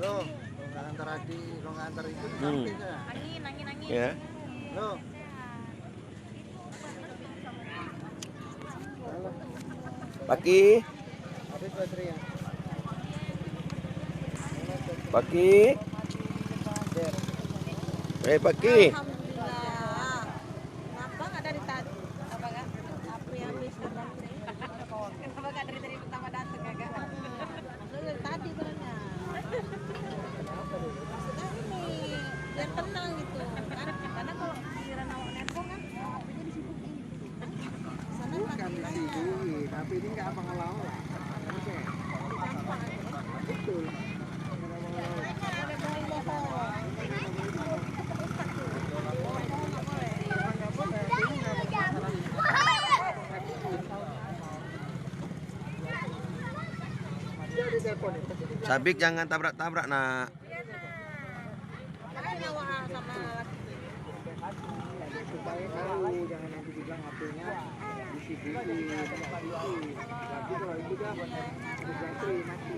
Loh, kalau nggak antar adik, kalau nggak antar itu sampai kan? Angin. Ya. Loh, Pagi. habis baterainya. Pagi. Pagi. Alhamdulillah. Kenapa nggak dari tadi? Apa nggak? Api habis baterai. Kenapa nggak dari tadi pertama datang kagak? Dari tadi sebenarnya. Maksudnya ini biar tenang gitu kan? Karena kalau giliran awak nelpon kan, apinya disibukin. Sana Bukan disibukin, tapi ini nggak abang-abang lah. Betul. Sabik jangan tabrak-tabrak, nak. Supaya tahu, jangan nanti dibilang HP-nya disibukin. Tapi kalau itu dah habis baterai mati.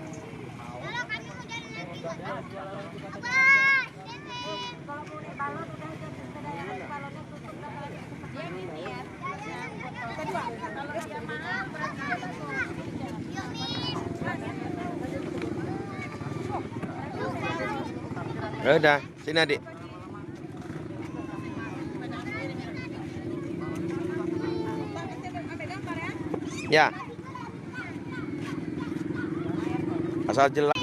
Udah, sini adik. Ya. Asal jelas.